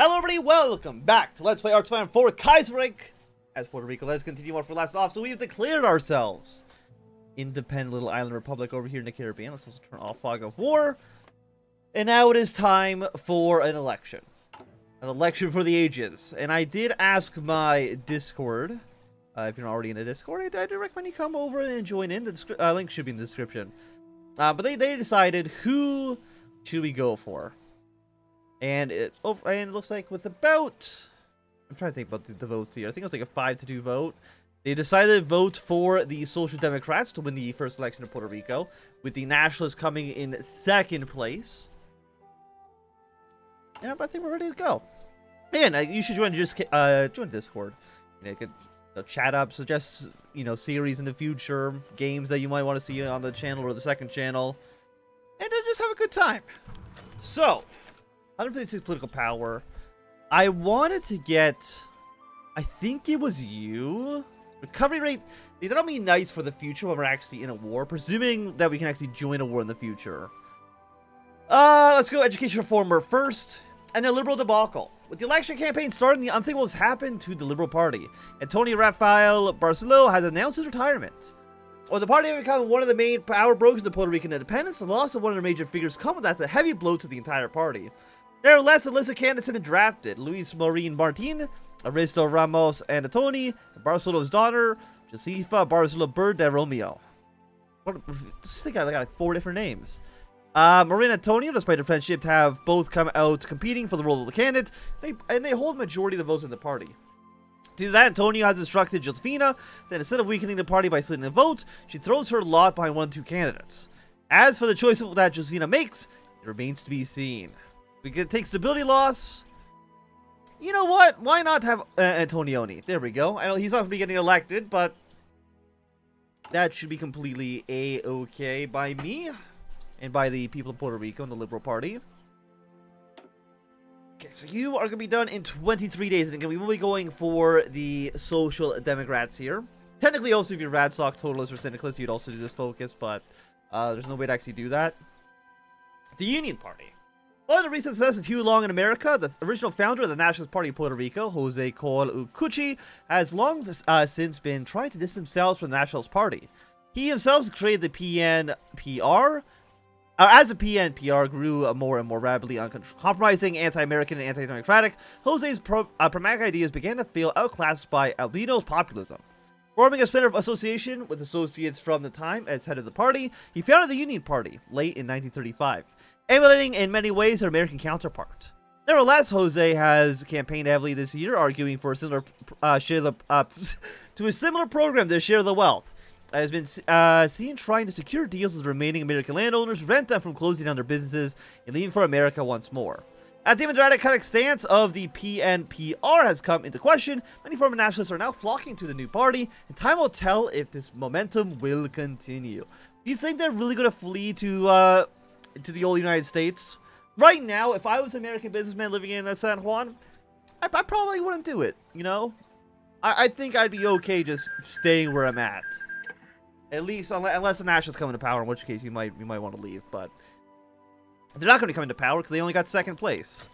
Hello everybody, welcome back to Let's Play HOI4 Kaiserreich as Puerto Rico. Let's continue on for last off. So we've declared ourselves independent little island republic over here in the Caribbean. Let's also turn off fog of war. And now it is time for an election. An election for the ages. And I did ask my Discord, if you're not already in the Discord, I do recommend you come over and join in. The link should be in the description. But they decided who should we go for. And it looks like with about, I'm trying to think about the votes here. I think it was like a 5-2 vote. They decided to vote for the Social Democrats to win the first election of Puerto Rico, with the Nationalists coming in second place. Yeah, but I think we're ready to go. Again, you should join Discord. You can chat up, suggest series in the future, games that you might want to see on the channel or the second channel, and just have a good time. So, 156 political power. I wanted to get, I think it was you. Recovery rate, that'll be nice for the future when we're actually in a war, presuming that we can actually join a war in the future. Let's go education reformer first, and a liberal debacle. With the election campaign starting, the unthinkable has happened to the Liberal Party. Antonio Rafael Barceló has announced his retirement. While the party has become one of the main power brokers of Puerto Rican independence, the loss of one of their major figures come with that as a heavy blow to the entire party. Nevertheless, a list of candidates have been drafted. Luis Marin Martin, Aristo Ramos Anatoni, Barcelo's daughter, Josefa Barceló Bird de Romeo. Just think I got like 4 different names. Marin and Antonio, despite their friendship, have both come out competing for the role of the candidate, and they hold the majority of the votes in the party. Due to that, Antonio has instructed Josefina that instead of weakening the party by splitting the vote, she throws her lot behind 1 or 2 candidates. As for the choice that Josefina makes, it remains to be seen. We can take stability loss. You know what? Why not have Antonioni? There we go. I know he's not going to be getting elected, but that should be completely a-okay by me and by the people of Puerto Rico and the Liberal Party. Okay, so you are going to be done in 23 days, and again, we will be going for the Social Democrats here. Technically, also, if you're Radstock, Totalist, or Syndicalist, you'd also do this focus, but there's no way to actually do that. The Union Party. One of the recent success of Huey Long in America, the original founder of the Nationalist Party of Puerto Rico, Jose Col Ucucci, has long since been trying to distance himself from the Nationalist Party. He himself created the PNPR. As the PNPR grew more and more rapidly uncompromising, anti-American, and anti-democratic, Jose's pragmatic ideas began to feel outclassed by Albino's populism. Forming a splinter association with associates from the time as head of the party, he founded the Union Party late in 1935. Emulating in many ways their American counterpart. Nevertheless, Jose has campaigned heavily this year, arguing for a similar to a similar program to share the wealth. Has been seen trying to secure deals with the remaining American landowners, prevent them from closing down their businesses and leaving for America once more. As the democratic stance of the PNPR has come into question, many former nationalists are now flocking to the new party, and time will tell if this momentum will continue. Do you think they're really going to flee to the old United States? Right now, if I was an American businessman living in San Juan, I probably wouldn't do it, you know? I think I'd be okay just staying where I'm at. At least, unless the Nationalists come into power, in which case you might want to leave, but they're not going to come into power because they only got 2nd place.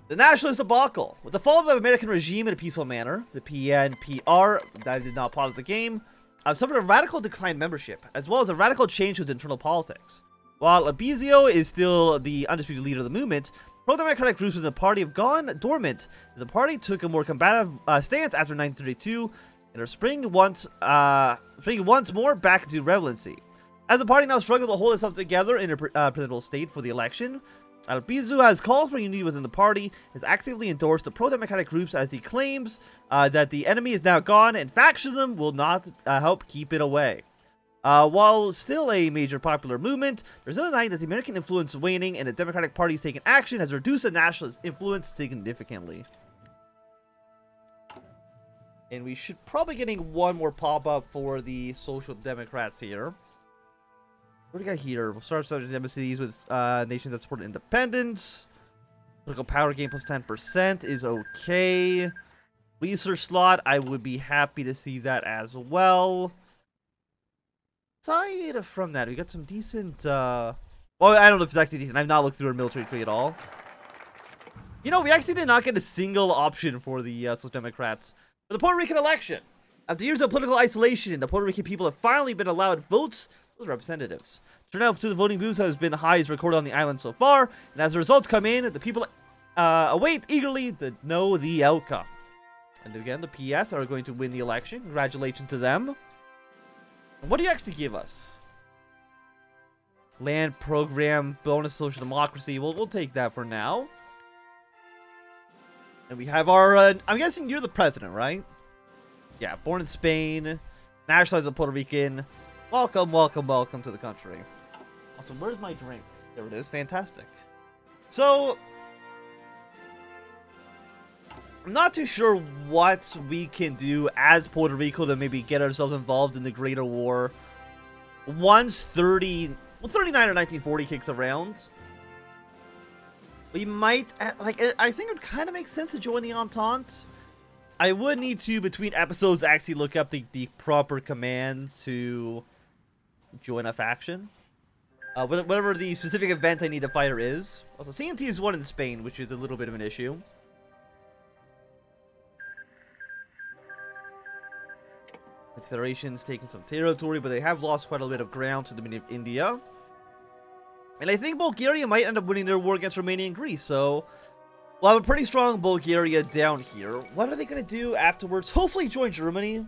The Nationalist debacle. With the fall of the American regime in a peaceful manner, the PNPR, that did not pause the game, suffered a radical decline in membership, as well as a radical change to its internal politics. While Abizio is still the undisputed leader of the movement, pro-democratic groups within the party have gone dormant, as the party took a more combative stance after 1932, and are springing once more back into relevancy. As the party now struggles to hold itself together in a political state for the election, Albizu has called for unity within the party, has actively endorsed the pro-democratic groups as he claims that the enemy is now gone and factionism will not help keep it away. While still a major popular movement, there's no denying that the American influence waning and the Democratic Party's taking action has reduced the nationalist influence significantly. And we should probably getting one more pop-up for the Social Democrats here. What do we got here? We'll start subject embassies with nations that support independence. Political power gain plus 10% is okay. Research slot, I would be happy to see that as well. Aside from that, we got some decent, well, I don't know if it's actually decent. I've not looked through our military tree at all. You know, we actually did not get a single option for the Social Democrats for the Puerto Rican election. After years of political isolation, the Puerto Rican people have finally been allowed votes for the representatives. Turnout to the voting booths has been the highest recorded on the island so far, and as the results come in, the people await eagerly to know the outcome. And again, the PS are going to win the election. Congratulations to them. And what do you actually give us? Land program, bonus social democracy. We'll take that for now. And we have our, I'm guessing you're the president, right? Yeah, born in Spain, nationalized a Puerto Rican. Welcome, welcome, welcome to the country. Also, where's my drink? There it is, fantastic. So, I'm not too sure what we can do as Puerto Rico to maybe get ourselves involved in the greater war. Once 39 or 1940 kicks around, we might, like, I think it would kind of make sense to join the Entente. I would need to, between episodes, actually look up the proper command to join a faction. Whatever the specific event I need to fighter is. Also, CNT is one in Spain, which is a little bit of an issue. Its federation's taken some territory, but they have lost quite a bit of ground to the Dominion of India. And I think Bulgaria might end up winning their war against Romania and Greece, so we'll have a pretty strong Bulgaria down here. What are they going to do afterwards? Hopefully join Germany.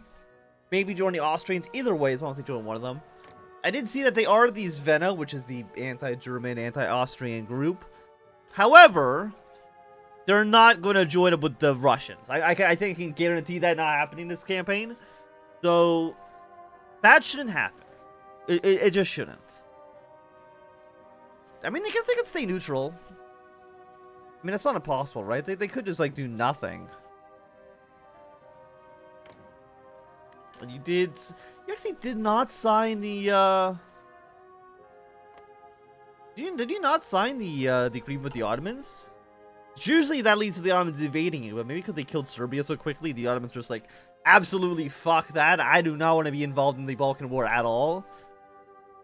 Maybe join the Austrians. Either way, as long as they join one of them. I did see that they are the Svena, which is the anti-German, anti-Austrian group. However, they're not going to join up with the Russians. I think I can guarantee that not happening this campaign. So, that shouldn't happen. It just shouldn't. I mean, I guess they could stay neutral. I mean, it's not impossible, right? They could just, like, do nothing. And you actually did not sign the, Did you not sign the agreement with the Ottomans? Usually that leads to the Ottomans invading you, but maybe because they killed Serbia so quickly, the Ottomans just like, absolutely fuck that. I do not want to be involved in the Balkan War at all.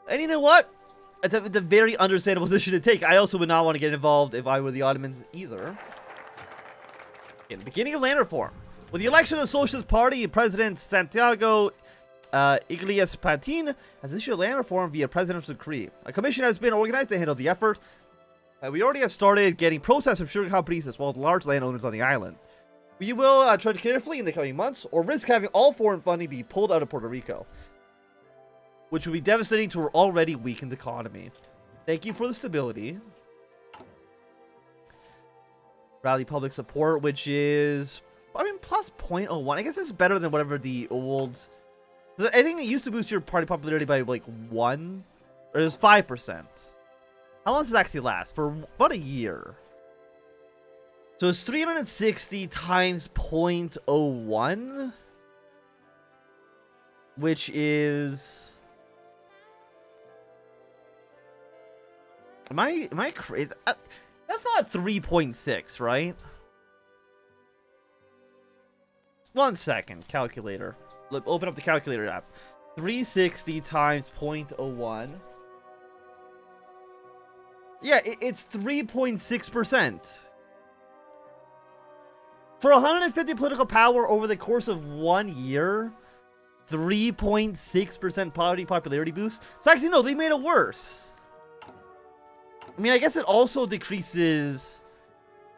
And you know what? It's a very understandable position to take. I also would not want to get involved if I were the Ottomans either. In the beginning of land reform, with the election of the Socialist Party, President Santiago Iglesias Pantin has issued land reform via presidential decree. A commission has been organized to handle the effort. We already have started getting protests from sugar companies as well as large landowners on the island. We will tread carefully in the coming months, or risk having all foreign funding be pulled out of Puerto Rico, which would be devastating to our already weakened economy. Thank you for the stability. Rally public support, which is, I mean, plus 0.01. I guess it's better than whatever the old... I think it used to boost your party popularity by, like, 1, or it was 5%. How long does it actually last? For about a year. So it's 360 times 0.01, which is... Am I crazy? That's not 3.6, right? 1 second, calculator. Open up the calculator app. 360 times 0.01. Yeah, it's 3.6%. For 150 political power over the course of 1 year, 3.6% party popularity boost. So actually, no, they made it worse. I mean, I guess it also decreases,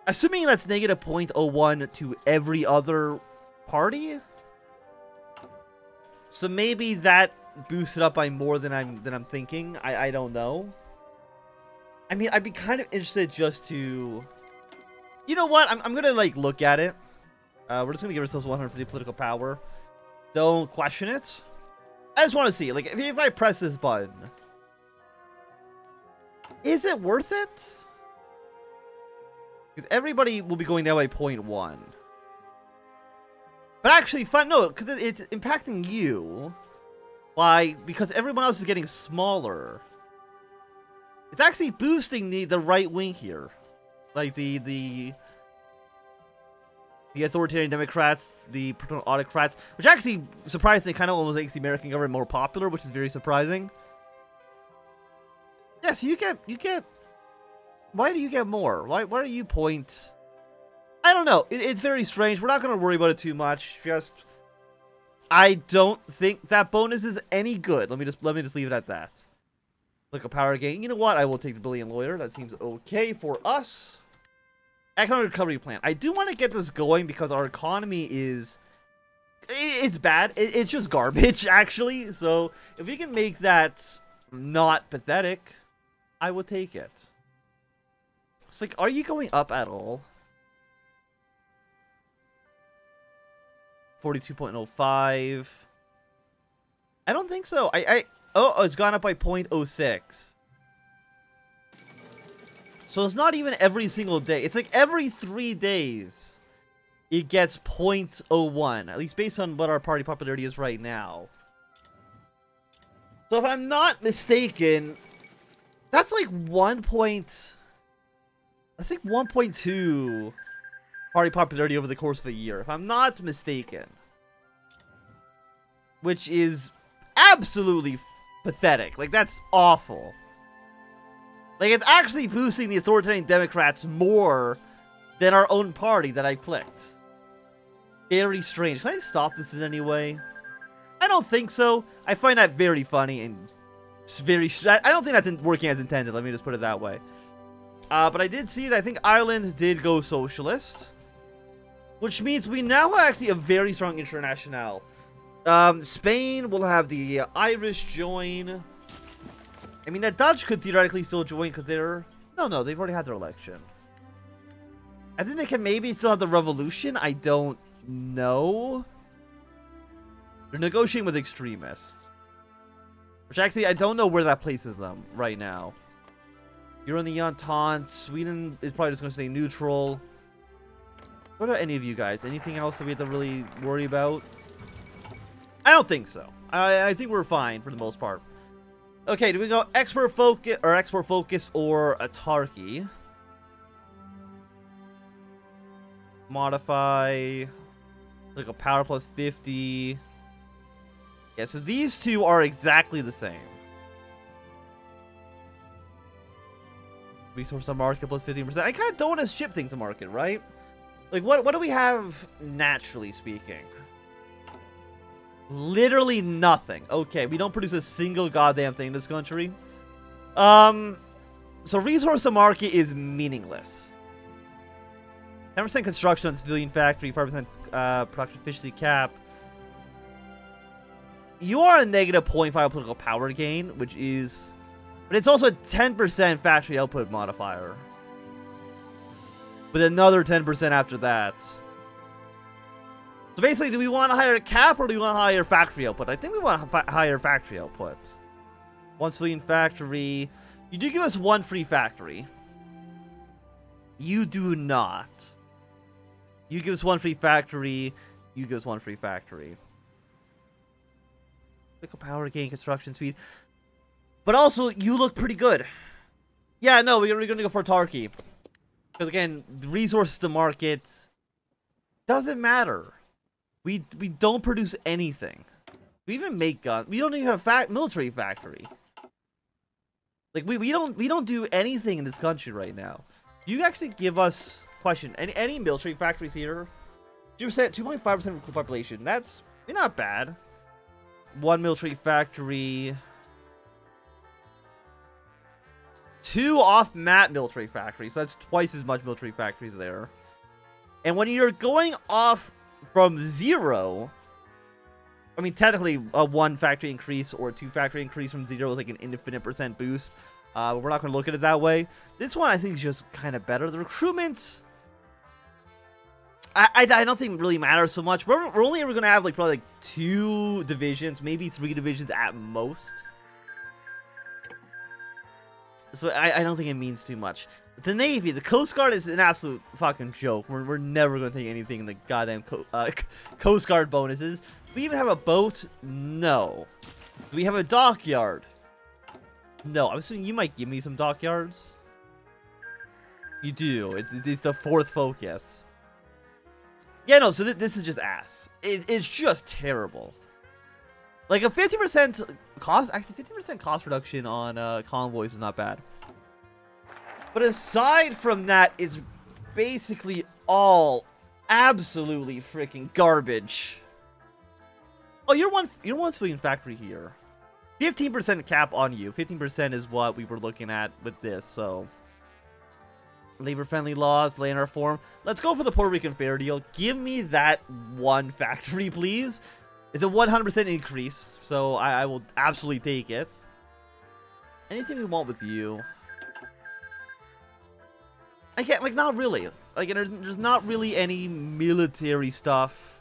assuming that's negative 0.01 to every other party. So maybe that boosted up by more than I'm thinking. I don't know. I mean, I'd be kind of interested just to... You know what? I'm gonna, like, look at it. We're just gonna give ourselves 150 political power. Don't question it. I just want to see, like, if I press this button, is it worth it? Because everybody will be going down by 0.1. But actually, fun, no, because it's impacting you. Why? Because everyone else is getting smaller. It's actually boosting the right wing here. Like, the authoritarian Democrats, the autocrats, which actually, surprisingly, kind of almost makes the American government more popular, which is very surprising. Yeah, so you get... Why do you get more? Why are you 0.1 I don't know. It's very strange. We're not going to worry about it too much. Just, I don't think that bonus is any good. Let me just leave it at that. Look, a power gain. You know what? I will take the Brilliant Lawyer. That seems okay for us. Economic recovery plan. I do want to get this going because our economy is... It's bad. It's just garbage, actually. So, if we can make that not pathetic, I would take it. It's like, are you going up at all? 42.05. I don't think so. Oh, it's gone up by 0.06. So it's not even every single day. It's like every 3 days it gets 0.01. At least based on what our party popularity is right now. So if I'm not mistaken, that's like 1.2 party popularity over the course of a year, if I'm not mistaken. Which is absolutely pathetic. Like, that's awful. Like, it's actually boosting the authoritarian Democrats more than our own party that I clicked. Very strange. Can I stop this in any way? I don't think so. I find that very funny and very... I don't think that's working as intended. Let me just put it that way. But I did see that I think Ireland did go socialist. Which means we now have actually a very strong international. Spain will have the Irish join. I mean, the Dutch could theoretically still join because they're... No, they've already had their election. I think they can maybe still have the revolution. I don't know. They're negotiating with extremists. Which actually, I don't know where that places them right now. You're in the Entente. Sweden is probably just going to stay neutral. What about any of you guys? Anything else that we have to really worry about? I don't think so. I think we're fine for the most part. Okay, do we go export focus or autarky? Modify. Like a power plus 50. Yeah, so these two are exactly the same. Resource to market plus 15%. I kind of don't want to ship things to market, right? Like, what do we have naturally speaking? Literally nothing. Okay, we don't produce a single goddamn thing in this country. So resource to market is meaningless. 10% construction on civilian factory, 5% production efficiency cap. You are a negative 0.5 political power gain, which is... But it's also a 10% factory output modifier. With another 10% after that. So basically, do we want a higher cap or do we want a higher factory output? I think we want a higher factory output. One civilian factory. You do give us one free factory. You do not. You give us one free factory. You give us one free factory. Click power gain, construction speed. But also, you look pretty good. Yeah, no, we're going to go for autarky. Because again, the resources to market doesn't matter. We don't produce anything. We even make guns. We don't even have a military factory. Like we don't do anything in this country right now. You actually give us question any military factories here? 2.5% of the population. That's not bad. One military factory. 2 off-map military factories. So that's twice as much military factories there. And when you're going off from 0, I mean, technically a 1 factory increase or a 2 factory increase from 0 is like an infinite % boost. But we're not going to look at it that way. This one I think is just kind of better. The recruitment, I don't think it really matters so much. We're only ever going to have like probably like 2 divisions, maybe 3 divisions at most. So I don't think it means too much. But the Navy, the Coast Guard is an absolute fucking joke. We're never going to take anything in the goddamn Coast Guard bonuses. Do we even have a boat? No. Do we have a dockyard? No. I'm assuming you might give me some dockyards. You do. It's the 4th focus. Yeah, no, so this is just ass. It's just terrible. Like a 50% cost, actually 50% cost reduction on convoys is not bad. But aside from that, it's basically all absolutely freaking garbage. Oh, you're one's filling factory here. 15% cap on you. 15% is what we were looking at with this, so. Labor-friendly laws, land reform. Let's go for the Puerto Rican fair deal. Give me that one factory, please. It's a 100% increase, so I will absolutely take it. Anything we want with you? I can't, like, not really. Like, there's not really any military stuff.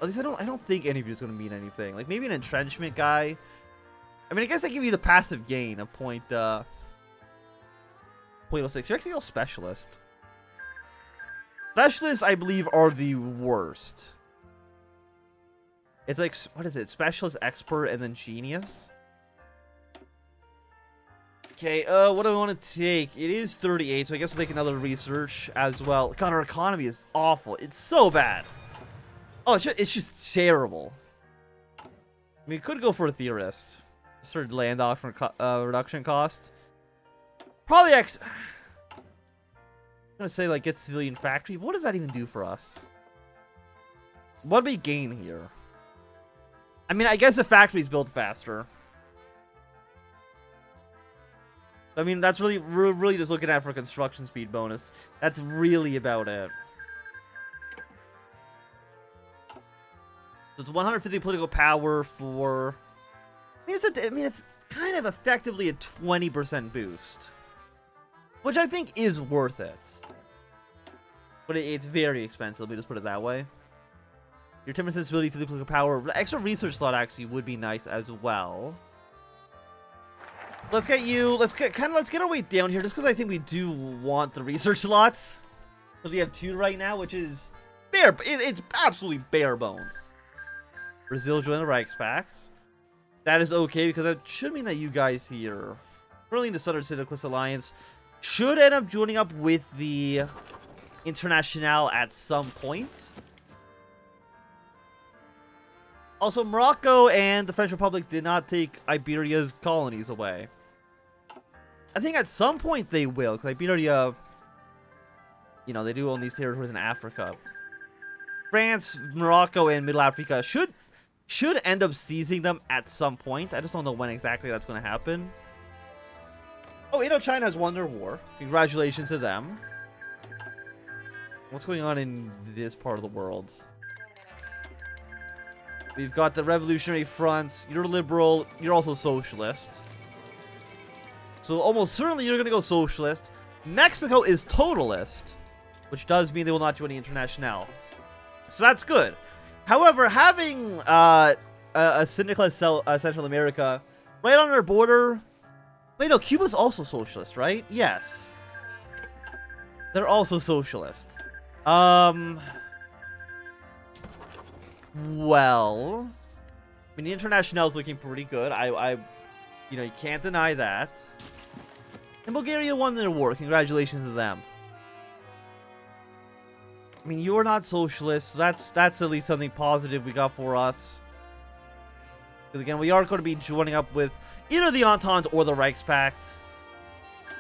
At least I don't think any of you is going to mean anything. Like, maybe an entrenchment guy. I mean, I guess I give you the passive gain of point 06. You're actually a specialist. Specialists, I believe, are the worst. It's like, what is it? Specialist, expert, and then genius? Okay, what do I want to take? It is 38, so I guess we'll take another research as well. God, our economy is awful. It's so bad. Oh, it's just terrible. I mean, we could go for a theorist. Sort of land off reduction cost. Probably I'm gonna say, like, get civilian factory. What does that even do for us? What do we gain here? I mean, I guess the factory's built faster. I mean, that's really just looking at for construction speed bonus. That's really about it. So it's 150 political power for. I mean, it's kind of effectively a 20% boost, which I think is worth it. But it's very expensive. Let me just put it that way. Your 10% sensibility to the political power, extra research slot actually would be nice as well. Let's get you. Let's get our way down here, just because I think we do want the research slots. Because we have 2 right now, which is bare. It's absolutely bare bones. Brazil joined the Reichspakt. That is okay, because that should mean that you guys here, currently in the Southern Syndicalist Alliance, should end up joining up with the Internationale at some point. Also, Morocco and the French Republic did not take Iberia's colonies away. I think at some point they will, because Iberia, you know, they do own these territories in Africa. France, Morocco, and Middle Africa should end up seizing them at some point. I just don't know when exactly that's going to happen. Oh, China has won their war. Congratulations to them. What's going on in this part of the world? We've got the Revolutionary Front. You're liberal. You're also socialist. So almost certainly you're going to go socialist. Mexico is totalist, which does mean they will not join the Internationale. So that's good. However, having a syndicalist Central America right on our border... Wait, no, Cuba's also socialist, right? Yes. They're also socialist. Well... I mean, the Internationale is looking pretty good. You know, you can't deny that. And Bulgaria won their war. Congratulations to them. I mean, you're not socialist, so that's at least something positive we got for us. Because again, we are going to be joining up with either the Entente or the Reichspakt.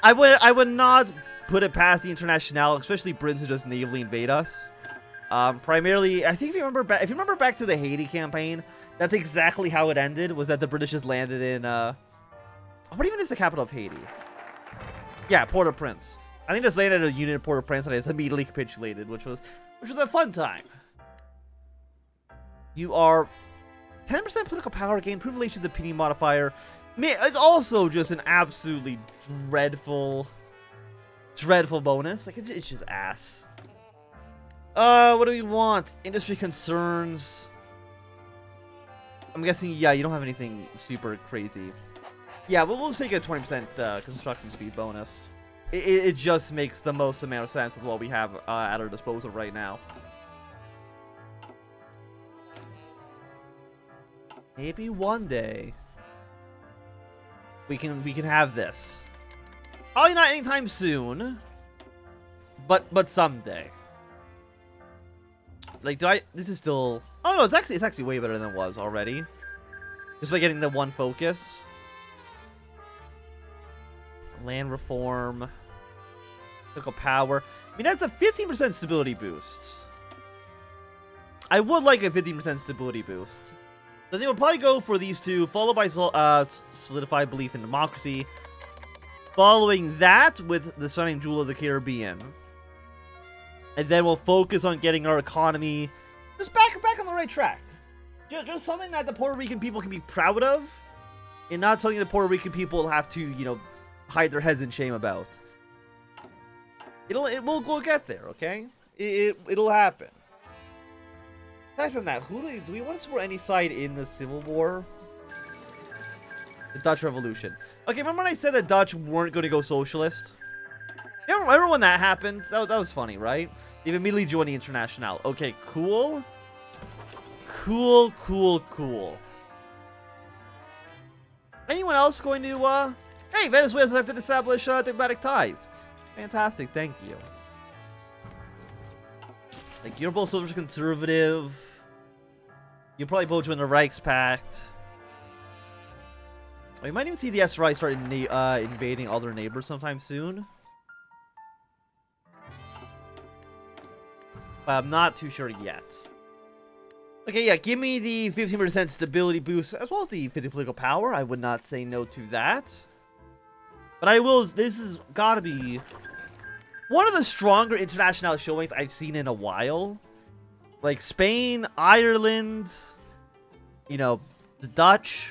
I would not put it past the Internationale, especially Britain, to just naval invade us. Primarily, I think if you remember back to the Haiti campaign, that's exactly how it ended. Was that the British just landed in what even is the capital of Haiti? Yeah, Port-au-Prince. I think just landed at a unit in Port-au-Prince and I just immediately capitulated, which was a fun time. You are 10% political power gain, improved relations opinion modifier. Man, it's also just an absolutely dreadful bonus. Like, it's just ass. What do we want? Industry concerns. I'm guessing, yeah, you don't have anything super crazy. Yeah, but we'll take a 20% construction speed bonus. It just makes the most amount of sense with what we have at our disposal right now. Maybe one day we can have this. Probably not anytime soon, but someday. Like, this is still... Oh no, it's actually way better than it was already. Just by getting the one focus. Land reform. Political power. I mean, that's a 15% stability boost. I would like a 15% stability boost. So they will probably go for these two, followed by solidified belief in democracy. Following that with the Stunning Jewel of the Caribbean. And then we'll focus on getting our economy just back on the right track. Just something that the Puerto Rican people can be proud of. And not something the Puerto Rican people will have to, you know, hide their heads in shame about. We'll get there, okay? It'll happen. Aside from that, do we want to support any side in the Civil War? The Dutch Revolution. Okay, remember when I said the Dutch weren't going to go socialist? Remember when that happened? That was funny, right? They've immediately joined the Internationale. Okay, cool. Cool. Anyone else going to, Hey, Venezuela's have to establish diplomatic ties. Fantastic, thank you. Like, you're both social conservative. You'll probably both join the Reichspact. We might even see the SRI start invading other neighbors sometime soon. But I'm not too sure yet. Okay, yeah, give me the 15% stability boost as well as the 50 political power. I would not say no to that. But I will, this has got to be one of the stronger international showings I've seen in a while. Like Spain, Ireland, you know, the Dutch.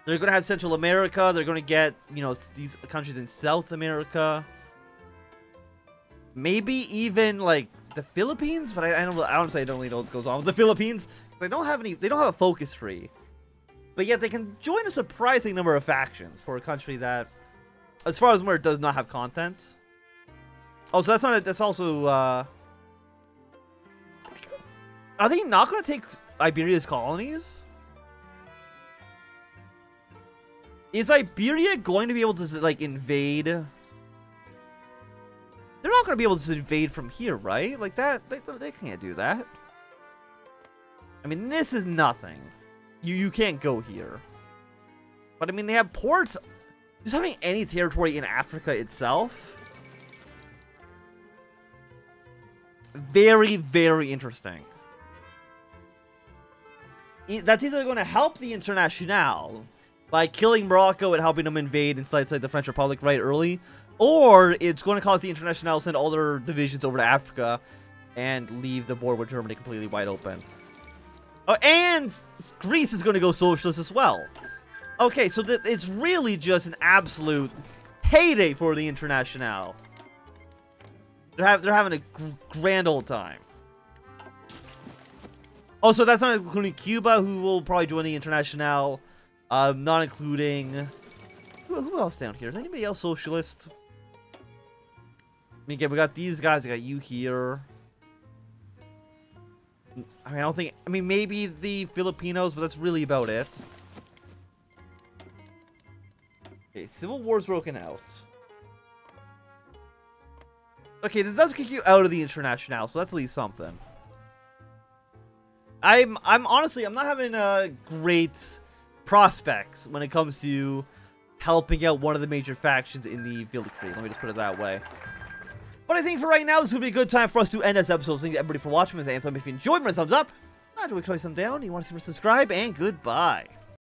They're going to have Central America. They're going to get, you know, these countries in South America. Maybe even like the Philippines, but I honestly don't really know what goes on with the Philippines. They don't have a focus tree. But yet they can join a surprising number of factions for a country that, as far as where it does not have content. Oh, so that's also, are they not going to take Iberia's colonies? Is Iberia going to be able to, like, invade? They're not going to be able to invade from here, right? Like, that, they can't do that. I mean, this is nothing. You can't go here. But, I mean, they have ports. Just having any territory in Africa itself. Very, very interesting. That's either going to help the Internationale by killing Morocco and helping them invade inside the French Republic right early, or it's going to cause the Internationale to send all their divisions over to Africa and leave the border with Germany completely wide open. Oh, and Greece is going to go socialist as well. Okay, so it's really just an absolute heyday for the Internationale. They're having a grand old time. Oh, so that's not including Cuba, who will probably join the Internationale. Not including... Who else down here? Is anybody else socialist? I mean, again, we got these guys. We got you here. I mean, I don't think... I mean, maybe the Filipinos, but that's really about it. Okay, Civil War's broken out. Okay, that does kick you out of the Internationale, so that's at least something. I'm honestly, I'm not having great prospects when it comes to helping out one of the major factions in the Field of Crete. Let me just put it that way. But I think for right now, this would be a good time for us to end this episode. Thank you everybody for watching. As Anthem, if you enjoyed, give me a thumbs up. Not to click some down. You want to see more, subscribe, and goodbye.